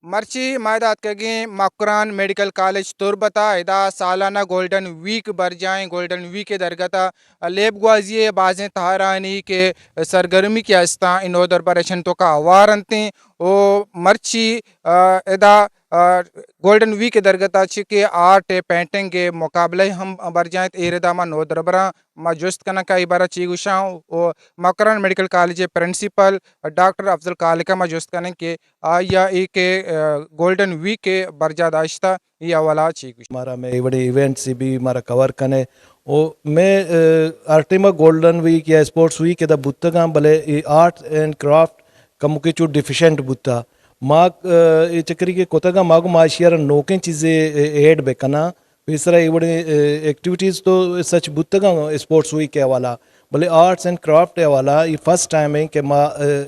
مرچی مائدات کگیں Makran medical college تربتا ادا سالانہ گولڈن ویک بر جائیں گولڈن ویک کے درگتا لیب گوازی بازیں تہارانی کے سرگرمی کی استاں انو در برشن تو کا وارنتیں او مرچی ادا گولڈن ویک کے درگتا چکے آرٹ پینٹنگ کے مقابلے ہم بر جائیں ایردا ما نو دربرا ما جست کنا کا عبارت چی گشاؤں او Makran medical college principal doctor Afzal کالکہ ما جست کنا کہ یا ای کے گولڈن ویک کے برجا داشتہ یا والا چی گوش ہمارا میں بڑے ایونٹ سے بھی ہمارا کور کنے او میں ارٹیما گولڈن ویک یا اسپورٹس ویک دا بتگاں بلے آرٹ اینڈ کرافٹ کم کے چو ڈیفیشنٹ بتا ماں یہ چکری کے کوتگاں ماگو معاشیار نوکیں چیزیں ایڈ بکنا اس طرح یہ بڑے ایکٹیویٹیز تو سچ بتگاں اسپورٹس ویک کے حوالہ بلے آرٹس اینڈ کرافٹ کے حوالہ یہ فرسٹ ٹائم ہے کہ ماں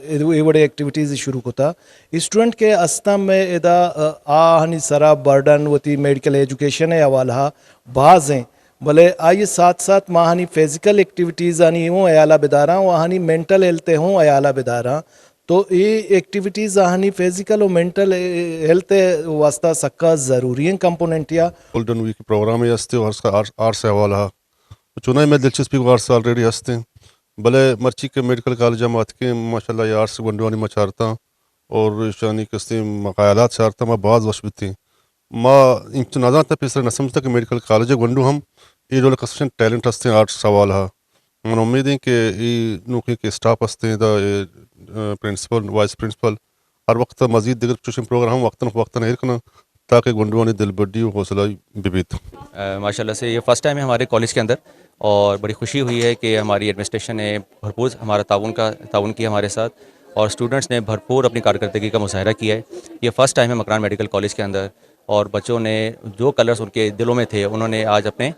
یہ بڑے ایکٹیویٹیز شروع ہوتا اسٹوڈنٹ کے استم میں ادا آہنی سرا برڈن ہوتی میڈیکل ایجوکیشن ہے حوالہ بعض ہیں بلے آئیے ساتھ ساتھ ماہانی فزیکل ایکٹیویٹیز آنی ہوں ایالہ بداراں وہانی مینٹل ہیلتھ ہوں ایالہ بداراں تو یہ ایکٹیویٹیز آہنی فزیکل اور مینٹل ہیلتھ واسطہ سکا ضروری ہیں کمپوننٹ یا گولڈن ویک پروگرام ہستے آرٹ سے حوالہ چنائی میں دلچسپی کو آرٹس آلریڈی ہستے بلے مرچی کے میڈیکل کالج مات کے ماشاء اللہ یہ آرٹس گنڈوانی میں چارتا اور شانی قسطیں مقایلات چارتا میں بعض وش بھی تھیں ماں ان نظر تھا پھر نہ سمجھتا کہ میڈیکل کالج گنڈو ہم یہ رول قسم ٹیلنٹ ہستے آرٹس حوالہ من امید ہیں کہ یہ نوکری کے اسٹاف ہستے دا پرنسپل وائس پرنسپل ہر وقت مزید دیگر چوشن پروگرام وقتاً ہیرکنا تاکہ گنڈوانی دل بڈی و حوصلہ ببیت ماشاء اللہ سے یہ فرسٹ ٹائم ہے ہمارے کالج کے اندر اور بڑی خوشی ہوئی ہے کہ ہماری ایڈمنسٹریشن نے بھرپور ہمارا تعاون کیا ہمارے ساتھ اور اسٹوڈنٹس نے بھرپور اپنی کارکردگی کا مظاہرہ کیا ہے. یہ فرسٹ ٹائم ہے مکران میڈیکل کالج کے اندر اور بچوں نے جو کلرز ان کے دلوں میں تھے انہوں نے آج اپنے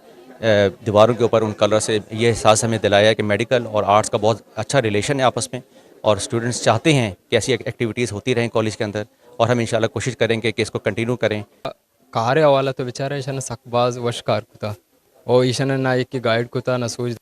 دیواروں کے اوپر ان کلر سے یہ احساس ہمیں دلایا کہ میڈیکل اور آرٹس کا بہت اچھا ریلیشن ہے آپس میں اور اسٹوڈنٹس چاہتے ہیں کہ ایسی ایکٹیویٹیز ہوتی رہیں کالج کے اندر اور ہم انشاءاللہ کوشش کریں کہ اس کو کنٹینیو کریں. کارے حوالہ تو بیچارہ ایشان سکباز وشکار کتا اور ایشان نہ ایک کی گائیڈ کتا نہ سوچ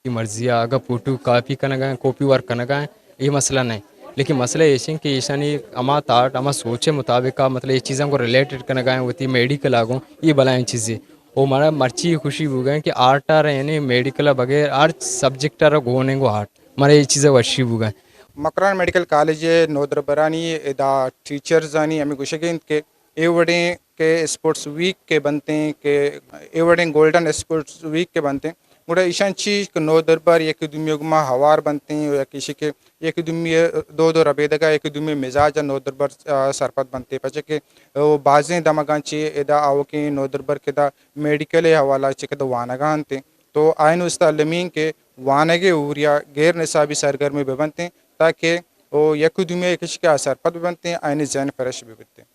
کی مرضی اگر فوٹو کاپی کرنا گئے کاپی ورک کرنا گئے یہ مسئلہ نہیں لیکن مسئلہ یہ کہ ایشانی اما تاٹ اما سوچے مطابق مطلب یہ چیزوں کو ریلیٹڈ کرنا گئے ہوتی میڈیکل آگوں یہ بلائیں چیزیں وہ ہمارا مرچی خوشی ہو گئے کہ آرٹ آ رہے یعنی میڈیکل بغیر آرٹ سبجیکٹ آ رہا گونے کو آرٹ ہمارے یہ چیزیں وشی ہو گئے. مکران میڈیکل کالج نودر برانی ادا ٹیچرز آنی ہمیں گوشگین کے ایوڑیں کے اسپورٹس ویک کے بنتے ہیں کہ ایوڑیں گولڈن اسپورٹس ویک کے بنتے ہیں گوڑا ایشان چیز نو دربار یک دمی گما ہوار بنتے ہیں یا کسی کے یک دمی دو ربیدگا یک دمی مزاج نو دربار سرپت بنتے ہیں پچھے کہ وہ بازیں دمگان چی ادا آوکیں نو دربار کے دا میڈیکل حوالہ چکے دا وانگان تے تو آئین استعلمین کے وانگے اوریا غیر نصابی سرگرمی بھی بنتے ہیں تاکہ وہ یک دمی کسی کے سرپت بھی بنتے ہیں آئین ذہن فرش بھی بنتے ہیں.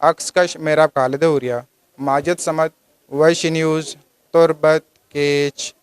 عکس کش میرا خالد اوریا ماجد سمد ویش نیوز تربت کیچ